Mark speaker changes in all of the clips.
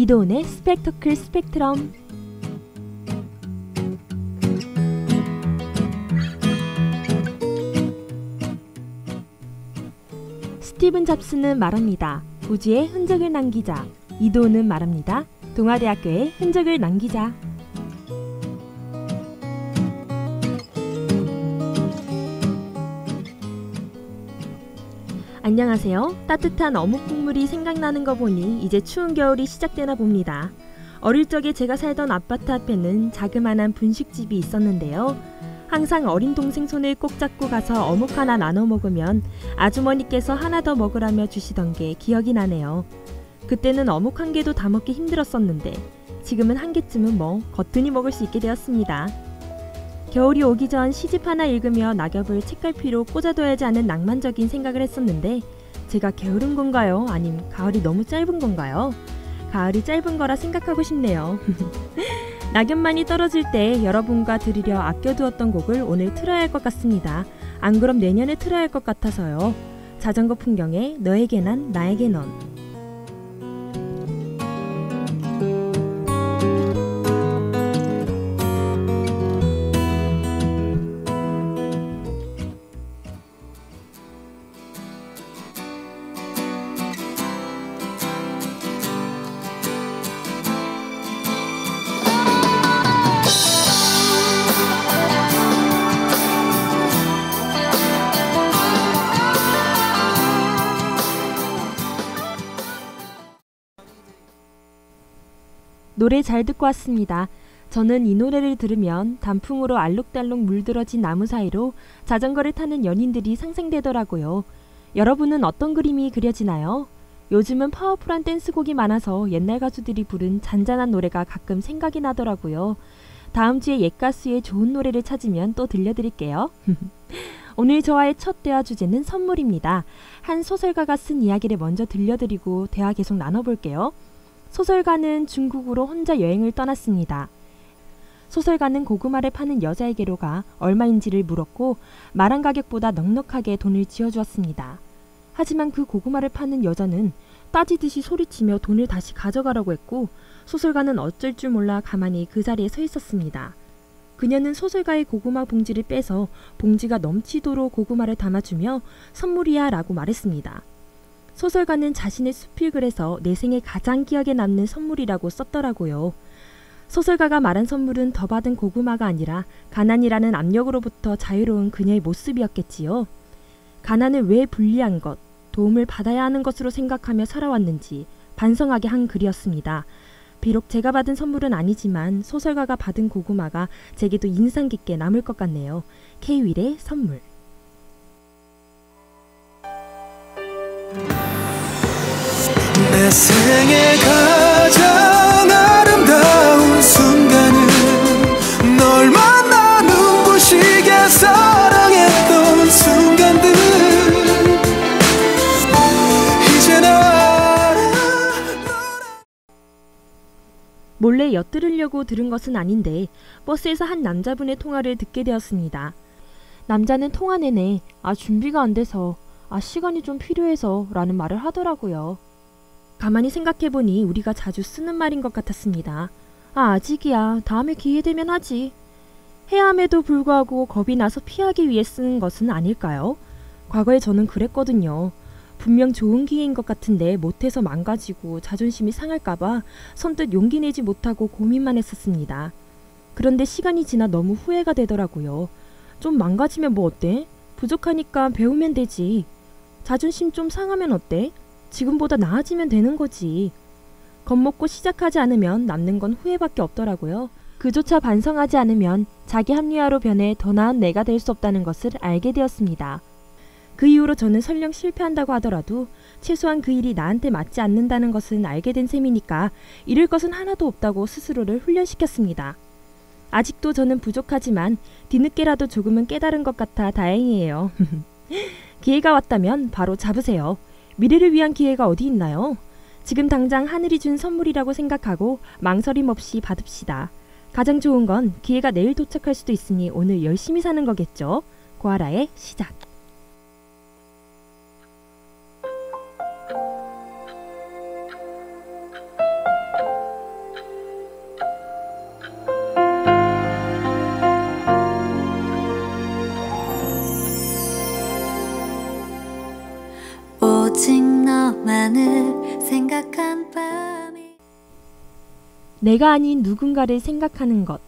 Speaker 1: 이도훈의 스펙터클 스펙트럼. 스티븐 잡스는 말합니다. 부지의 흔적을 남기자. 이도훈은 말합니다. 동아대학교의 흔적을 남기자. 안녕하세요. 따뜻한 어묵 국물이 생각나는 거 보니 이제 추운 겨울이 시작되나 봅니다. 어릴 적에 제가 살던 아파트 앞에는 자그마한 분식집이 있었는데요. 항상 어린 동생 손을 꼭 잡고 가서 어묵 하나 나눠 먹으면 아주머니께서 하나 더 먹으라며 주시던 게 기억이 나네요. 그때는 어묵 한 개도 다 먹기 힘들었었는데 지금은 한 개쯤은 거뜬히 먹을 수 있게 되었습니다. 겨울이 오기 전 시집 하나 읽으며 낙엽을 책갈피로 꽂아둬야지 하는 낭만적인 생각을 했었는데 제가 게으른 건가요? 아님 가을이 너무 짧은 건가요? 가을이 짧은 거라 생각하고 싶네요. 낙엽만이 떨어질 때 여러분과 들으려 아껴두었던 곡을 오늘 틀어야 할 것 같습니다. 안 그럼 내년에 틀어야 할 것 같아서요. 자전거 풍경에 너에게 난 나에게 넌. 노래 잘 듣고 왔습니다. 저는 이 노래를 들으면 단풍으로 알록달록 물들어진 나무 사이로 자전거를 타는 연인들이 상상되더라고요. 여러분은 어떤 그림이 그려지나요? 요즘은 파워풀한 댄스곡이 많아서 옛날 가수들이 부른 잔잔한 노래가 가끔 생각이 나더라고요. 다음 주에 옛 가수의 좋은 노래를 찾으면 또 들려드릴게요. 오늘 저와의 첫 대화 주제는 선물입니다. 한 소설가가 쓴 이야기를 먼저 들려드리고 대화 계속 나눠볼게요. 소설가는 중국으로 혼자 여행을 떠났습니다. 소설가는 고구마를 파는 여자에게로 가 얼마인지를 물었고 말한 가격보다 넉넉하게 돈을 지어주었습니다. 하지만 그 고구마를 파는 여자는 따지듯이 소리치며 돈을 다시 가져가라고 했고 소설가는 어쩔 줄 몰라 가만히 그 자리에 서 있었습니다. 그녀는 소설가의 고구마 봉지를 빼서 봉지가 넘치도록 고구마를 담아주며 선물이야 라고 말했습니다. 소설가는 자신의 수필글에서 내 생에 가장 기억에 남는 선물이라고 썼더라고요. 소설가가 말한 선물은 더 받은 고구마가 아니라 가난이라는 압력으로부터 자유로운 그녀의 모습이었겠지요. 가난을 왜 불리한 것, 도움을 받아야 하는 것으로 생각하며 살아왔는지 반성하게 한 글이었습니다. 비록 제가 받은 선물은 아니지만 소설가가 받은 고구마가 제게도 인상 깊게 남을 것 같네요. K-윌의 선물.
Speaker 2: 내 생에 가장 아름다운 순간은 널 만나 눈부시게 사랑했던 순간들 이젠 알아.
Speaker 1: 몰래 엿들으려고 들은 것은 아닌데 버스에서 한 남자분의 통화를 듣게 되었습니다. 남자는 통화 내내 준비가 안 돼서 시간이 좀 필요해서 라는 말을 하더라고요. 가만히 생각해보니 우리가 자주 쓰는 말인 것 같았습니다. 아직이야. 다음에 기회 되면 하지. 해야 함에도 불구하고 겁이 나서 피하기 위해 쓰는 것은 아닐까요? 과거에 저는 그랬거든요. 분명 좋은 기회인 것 같은데 못해서 망가지고 자존심이 상할까봐 선뜻 용기 내지 못하고 고민만 했었습니다. 그런데 시간이 지나 너무 후회가 되더라고요. 좀 망가지면 뭐 어때? 부족하니까 배우면 되지. 자존심 좀 상하면 어때? 지금보다 나아지면 되는 거지. 겁먹고 시작하지 않으면 남는 건 후회밖에 없더라고요. 그조차 반성하지 않으면 자기 합리화로 변해 더 나은 내가 될 수 없다는 것을 알게 되었습니다. 그 이후로 저는 설령 실패한다고 하더라도 최소한 그 일이 나한테 맞지 않는다는 것은 알게 된 셈이니까 잃을 것은 하나도 없다고 스스로를 훈련시켰습니다. 아직도 저는 부족하지만 뒤늦게라도 조금은 깨달은 것 같아 다행이에요. 기회가 왔다면 바로 잡으세요. 미래를 위한 기회가 어디 있나요? 지금 당장 하늘이 준 선물이라고 생각하고 망설임 없이 받읍시다. 가장 좋은 건 기회가 내일 도착할 수도 있으니 오늘 열심히 사는 거겠죠. 고아라의 시작. 내가 아닌 누군가를 생각하는 것.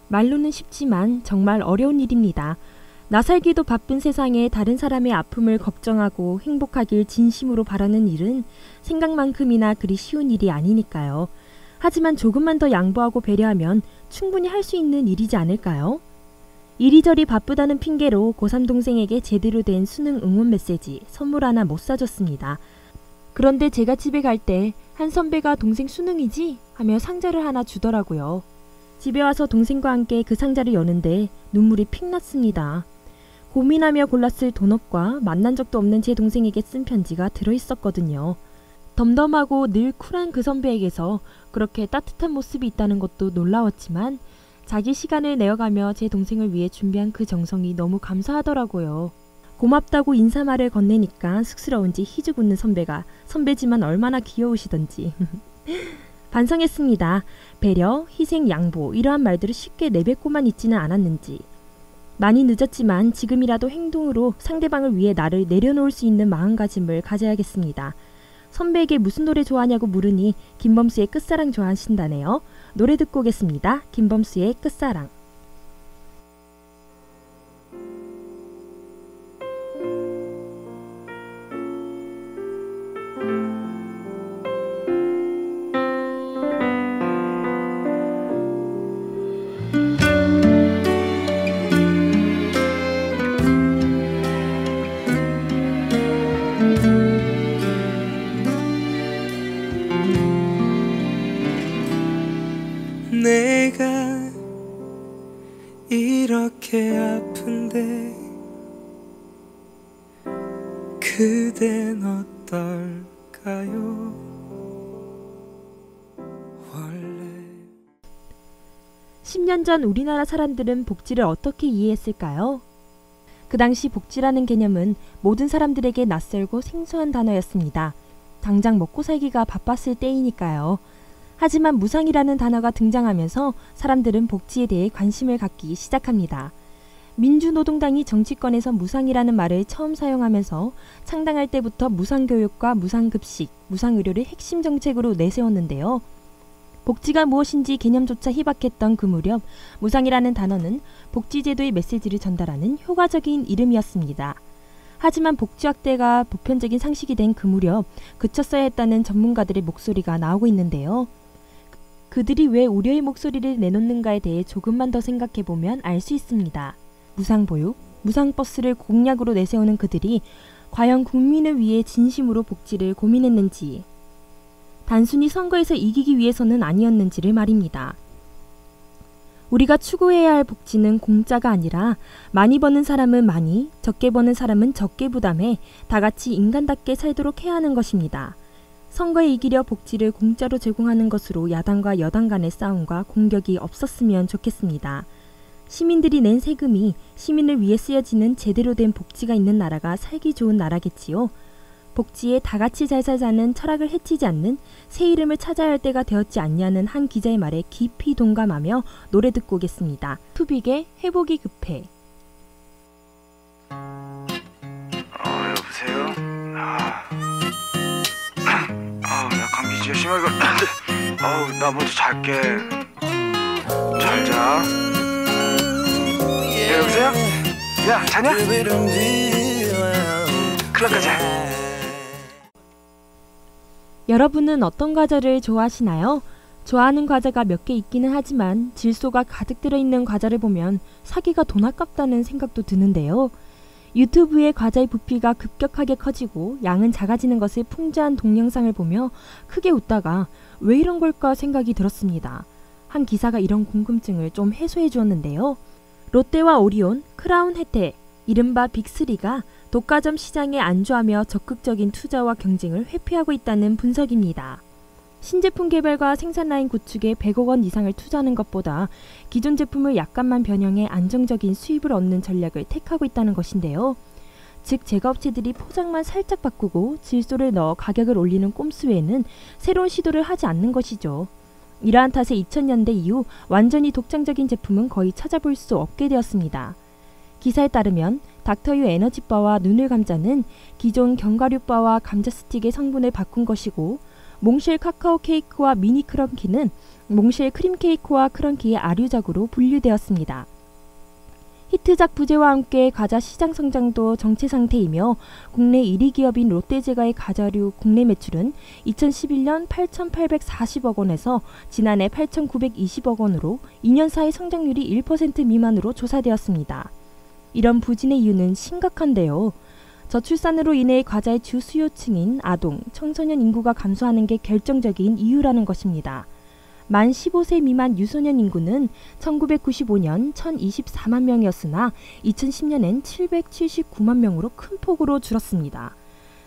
Speaker 1: 말로는 쉽지만 정말 어려운 일입니다. 나 살기도 바쁜 세상에 다른 사람의 아픔을 걱정하고 행복하길 진심으로 바라는 일은 생각만큼이나 그리 쉬운 일이 아니니까요. 하지만 조금만 더 양보하고 배려하면 충분히 할 수 있는 일이지 않을까요? 이리저리 바쁘다는 핑계로 고3 동생에게 제대로 된 수능 응원 메시지 선물 하나 못 사줬습니다. 그런데 제가 집에 갈 때 한 선배가 동생 수능이지? 하며 상자를 하나 주더라고요. 집에 와서 동생과 함께 그 상자를 여는데 눈물이 픽 났습니다. 고민하며 골랐을 도넛과 만난 적도 없는 제 동생에게 쓴 편지가 들어있었거든요. 덤덤하고 늘 쿨한 그 선배에게서 그렇게 따뜻한 모습이 있다는 것도 놀라웠지만 자기 시간을 내어가며 제 동생을 위해 준비한 그 정성이 너무 감사하더라고요. 고맙다고 인사말을 건네니까 쑥스러운지 희죽 웃는 선배가 선배지만 얼마나 귀여우시던지. 반성했습니다. 배려, 희생, 양보 이러한 말들을 쉽게 내뱉고만 있지는 않았는지. 많이 늦었지만 지금이라도 행동으로 상대방을 위해 나를 내려놓을 수 있는 마음가짐을 가져야겠습니다. 선배에게 무슨 노래 좋아하냐고 물으니 김범수의 끝사랑 좋아하신다네요. 노래 듣고 오겠습니다. 김범수의 끝사랑.
Speaker 2: 내가 이렇게 아픈데 그댄 어떨까요? 원래
Speaker 1: 10년 전 우리나라 사람들은 복지를 어떻게 이해했을까요? 그 당시 복지라는 개념은 모든 사람들에게 낯설고 생소한 단어였습니다. 당장 먹고 살기가 바빴을 때이니까요. 하지만 무상이라는 단어가 등장하면서 사람들은 복지에 대해 관심을 갖기 시작합니다. 민주노동당이 정치권에서 무상이라는 말을 처음 사용하면서 창당할 때부터 무상교육과 무상급식, 무상의료를 핵심 정책으로 내세웠는데요. 복지가 무엇인지 개념조차 희박했던 그 무렵 무상이라는 단어는 복지제도의 메시지를 전달하는 효과적인 이름이었습니다. 하지만 복지 확대가 보편적인 상식이 된 그 무렵 그쳤어야 했다는 전문가들의 목소리가 나오고 있는데요. 그들이 왜 우려의 목소리를 내놓는가에 대해 조금만 더 생각해보면 알 수 있습니다. 무상보육, 무상버스를 공약으로 내세우는 그들이 과연 국민을 위해 진심으로 복지를 고민했는지, 단순히 선거에서 이기기 위해서는 아니었는지를 말입니다. 우리가 추구해야 할 복지는 공짜가 아니라 많이 버는 사람은 많이, 적게 버는 사람은 적게 부담해 다 같이 인간답게 살도록 해야 하는 것입니다. 선거에 이기려 복지를 공짜로 제공하는 것으로 야당과 여당 간의 싸움과 공격이 없었으면 좋겠습니다. 시민들이 낸 세금이 시민을 위해 쓰여지는 제대로 된 복지가 있는 나라가 살기 좋은 나라겠지요. 복지에 다 같이 잘 살자는 철학을 해치지 않는 새 이름을 찾아야 할 때가 되었지 않냐는 한 기자의 말에 깊이 동감하며 노래 듣고 오겠습니다. 투빅의 회복이 급해.
Speaker 3: 여보세요? 나 감기 진짜 심하게 걸렸는데 나 먼저 잘게. 잘 자. 여보세요? 야, 자냐? 클럽 가자.
Speaker 1: 여러분은 어떤 과자를 좋아하시나요? 좋아하는 과자가 몇 개 있기는 하지만 질소가 가득 들어있는 과자를 보면 사기가 돈 아깝다는 생각도 드는데요. 유튜브에 과자의 부피가 급격하게 커지고 양은 작아지는 것을 풍자한 동영상을 보며 크게 웃다가 왜 이런 걸까 생각이 들었습니다. 한 기사가 이런 궁금증을 좀 해소해 주었는데요. 롯데와 오리온, 크라운 혜택, 이른바 빅3가 독과점 시장에 안주하며 적극적인 투자와 경쟁을 회피하고 있다는 분석입니다. 신제품 개발과 생산 라인 구축에 100억 원 이상을 투자하는 것보다 기존 제품을 약간만 변형해 안정적인 수입을 얻는 전략을 택하고 있다는 것인데요. 즉 제과업체들이 포장만 살짝 바꾸고 질소를 넣어 가격을 올리는 꼼수 외에는 새로운 시도를 하지 않는 것이죠. 이러한 탓에 2000년대 이후 완전히 독창적인 제품은 거의 찾아볼 수 없게 되었습니다. 기사에 따르면 닥터유 에너지바와 눈을 감자는 기존 견과류바와 감자 스틱의 성분을 바꾼 것이고 몽쉘 카카오 케이크와 미니 크런키는 몽쉘 크림 케이크와 크런키의 아류작으로 분류되었습니다. 히트작 부재와 함께 과자 시장 성장도 정체 상태이며 국내 1위 기업인 롯데제과의 과자류 국내 매출은 2011년 8,840억 원에서 지난해 8,920억 원으로 2년 사이 성장률이 1% 미만으로 조사되었습니다. 이런 부진의 이유는 심각한데요. 저출산으로 인해 과자의 주 수요층인 아동, 청소년 인구가 감소하는 게 결정적인 이유라는 것입니다. 만 15세 미만 유소년 인구는 1995년 1,024만 명이었으나 2010년엔 779만 명으로 큰 폭으로 줄었습니다.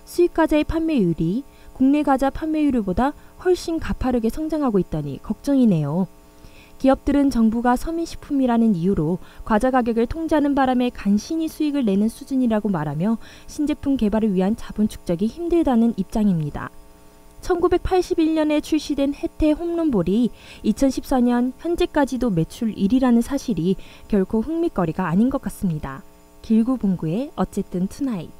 Speaker 1: 수입 과자의 판매율이 국내 과자 판매율보다 훨씬 가파르게 성장하고 있다니 걱정이네요. 기업들은 정부가 서민식품이라는 이유로 과자 가격을 통제하는 바람에 간신히 수익을 내는 수준이라고 말하며 신제품 개발을 위한 자본 축적이 힘들다는 입장입니다. 1981년에 출시된 혜태 홈런볼이 2014년 현재까지도 매출 1위라는 사실이 결코 흥미거리가 아닌 것 같습니다. 길구봉구의 어쨌든 투나잇.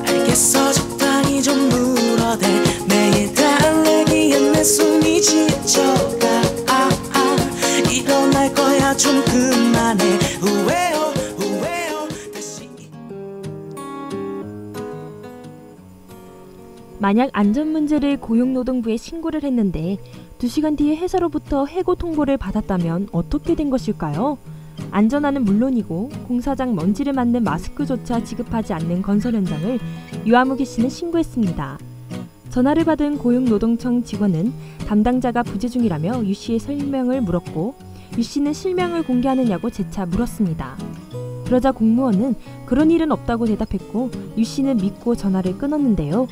Speaker 2: 알겠어 적당히 좀 물어대 매일 달래기엔 내 숨이 지쳐가 일어날 거야 좀 그만해 후회요 다시.
Speaker 1: 만약 안전 문제를 고용노동부에 신고를 했는데 2시간 뒤에 회사로부터 해고 통보를 받았다면 어떻게 된 것일까요? 안전화는 물론이고 공사장 먼지를 막는 마스크조차 지급하지 않는 건설 현장을 유아무개 씨는 신고했습니다. 전화를 받은 고용노동청 직원은 담당자가 부재 중이라며 유 씨의 설명을 물었고 유 씨는 실명을 공개하느냐고 재차 물었습니다. 그러자 공무원은 그런 일은 없다고 대답했고 유 씨는 믿고 전화를 끊었는데요.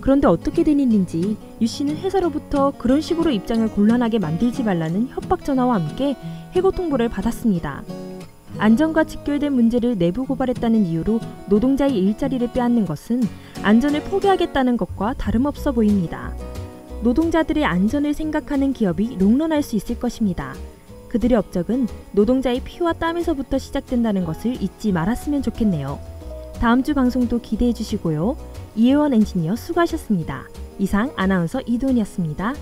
Speaker 1: 그런데 어떻게 된 일인지 유 씨는 회사로부터 그런 식으로 입장을 곤란하게 만들지 말라는 협박 전화와 함께 해고 통보를 받았습니다. 안전과 직결된 문제를 내부 고발했다는 이유로 노동자의 일자리를 빼앗는 것은 안전을 포기하겠다는 것과 다름없어 보입니다. 노동자들의 안전을 생각하는 기업이 롱런할 수 있을 것입니다. 그들의 업적은 노동자의 피와 땀에서부터 시작된다는 것을 잊지 말았으면 좋겠네요. 다음 주 방송도 기대해 주시고요. 이혜원 엔지니어 수고하셨습니다. 이상 아나운서 이도은이었습니다.